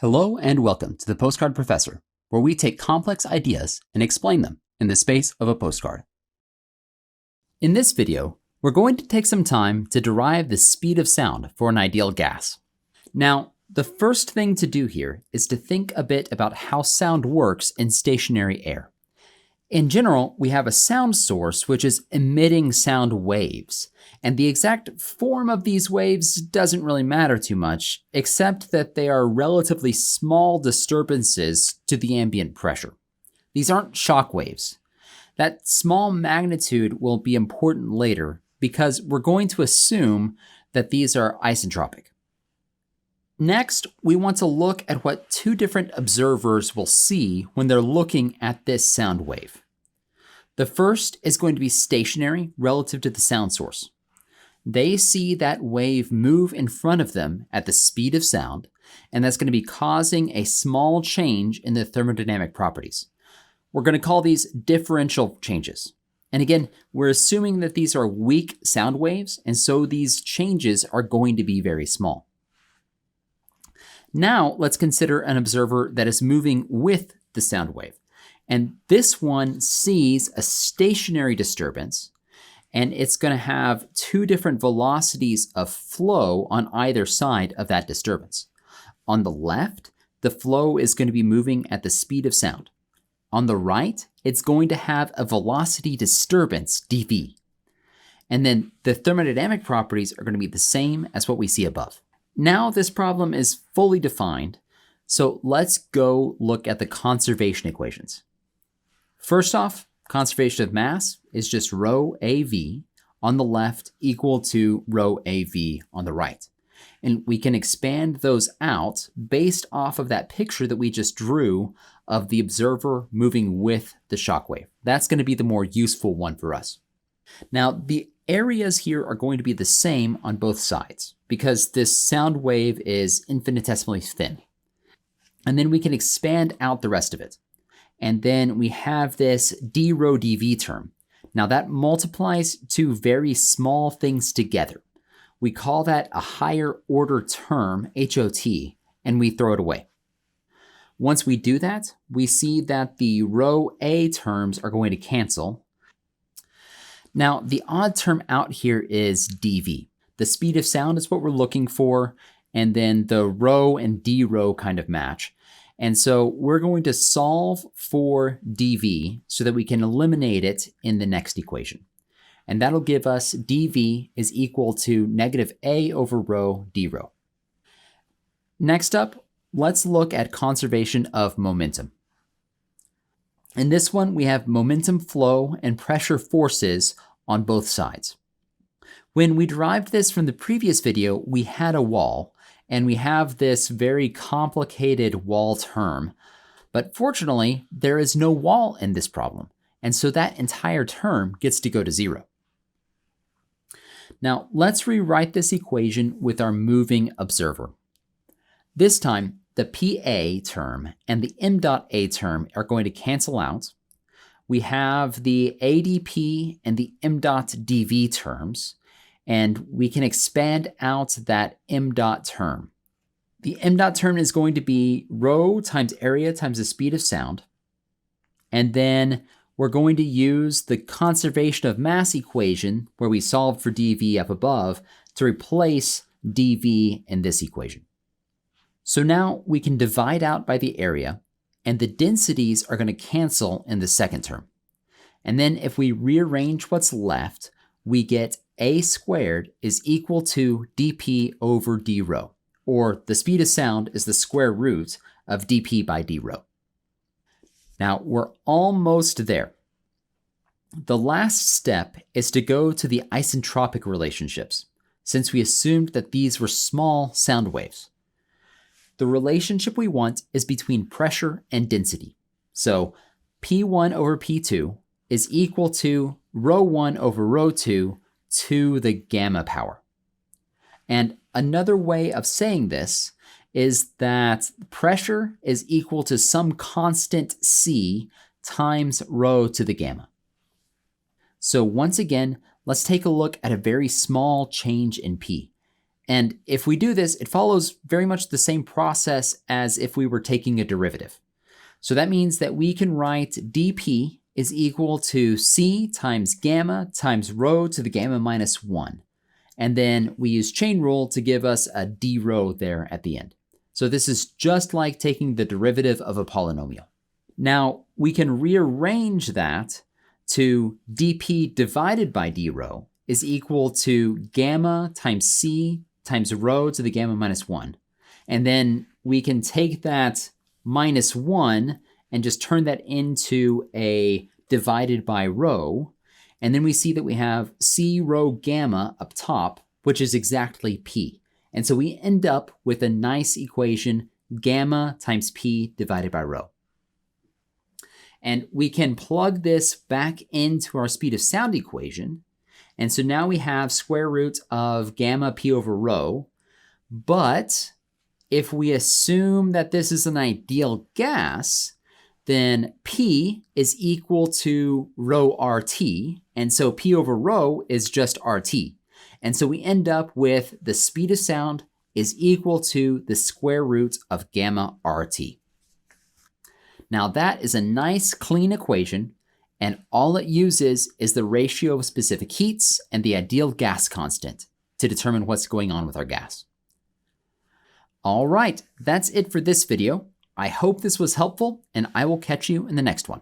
Hello and welcome to the Postcard Professor, where we take complex ideas and explain them in the space of a postcard. In this video, we're going to take some time to derive the speed of sound for an ideal gas. Now, the first thing to do here is to think a bit about how sound works in stationary air. In general, we have a sound source which is emitting sound waves, and the exact form of these waves doesn't really matter too much, except that they are relatively small disturbances to the ambient pressure. These aren't shock waves. That small magnitude will be important later because we're going to assume that these are isentropic. Next, we want to look at what two different observers will see when they're looking at this sound wave. The first is going to be stationary relative to the sound source. They see that wave move in front of them at the speed of sound, and that's going to be causing a small change in the thermodynamic properties. We're going to call these differential changes. And again, we're assuming that these are weak sound waves, and so these changes are going to be very small. Now, let's consider an observer that is moving with the sound wave. And this one sees a stationary disturbance, and it's going to have two different velocities of flow on either side of that disturbance. On the left, the flow is going to be moving at the speed of sound. On the right, it's going to have a velocity disturbance, dv. And then the thermodynamic properties are going to be the same as what we see above. Now this problem is fully defined, so let's go look at the conservation equations. First off, conservation of mass is just rho AV on the left equal to rho AV on the right. And we can expand those out based off of that picture that we just drew of the observer moving with the shockwave. That's going to be the more useful one for us. Now, the areas here are going to be the same on both sides because this sound wave is infinitesimally thin. And then we can expand out the rest of it. And then we have this d rho dv term. Now that multiplies two very small things together. We call that a higher order term, HOT, and we throw it away. Once we do that, we see that the rho A terms are going to cancel. Now, the odd term out here is dv. The speed of sound is what we're looking for, and then the rho and d rho kind of match. And so we're going to solve for dv so that we can eliminate it in the next equation. And that'll give us dv is equal to negative a over rho d rho. Next up, let's look at conservation of momentum. In this one, we have momentum flow and pressure forces on both sides. When we derived this from the previous video, we had a wall, and we have this very complicated wall term. But fortunately, there is no wall in this problem, and so that entire term gets to go to zero. Now, let's rewrite this equation with our moving observer. This time, the PA term and the m dot A term are going to cancel out. We have the AdP and the m dot dv terms, and we can expand out that m dot term. The m dot term is going to be rho times area times the speed of sound. And then we're going to use the conservation of mass equation where we solved for dv up above to replace dv in this equation. So now we can divide out by the area, and the densities are going to cancel in the second term. And then if we rearrange what's left, we get a squared is equal to dp over d rho, or the speed of sound is the square root of dp by d rho. Now we're almost there. The last step is to go to the isentropic relationships, since we assumed that these were small sound waves. The relationship we want is between pressure and density. So P1 over P2 is equal to rho 1 over rho 2 to the gamma power. And another way of saying this is that pressure is equal to some constant C times rho to the gamma. So once again, let's take a look at a very small change in P. And if we do this, it follows very much the same process as if we were taking a derivative. So that means that we can write dp is equal to c times gamma times rho to the gamma minus 1. And then we use chain rule to give us a d rho there at the end. So this is just like taking the derivative of a polynomial. Now, we can rearrange that to dp divided by d rho is equal to gamma times c times rho to the gamma minus 1. And then we can take that minus 1 and just turn that into a divided by rho. And then we see that we have c rho gamma up top, which is exactly p. And so we end up with a nice equation, gamma times p divided by rho. And we can plug this back into our speed of sound equation. And so now we have square root of gamma p over rho. But if we assume that this is an ideal gas, then P is equal to rho RT. And so P over rho is just RT. And so we end up with the speed of sound is equal to the square root of gamma RT. Now that is a nice clean equation, and all it uses is the ratio of specific heats and the ideal gas constant to determine what's going on with our gas. All right, that's it for this video. I hope this was helpful, and I will catch you in the next one.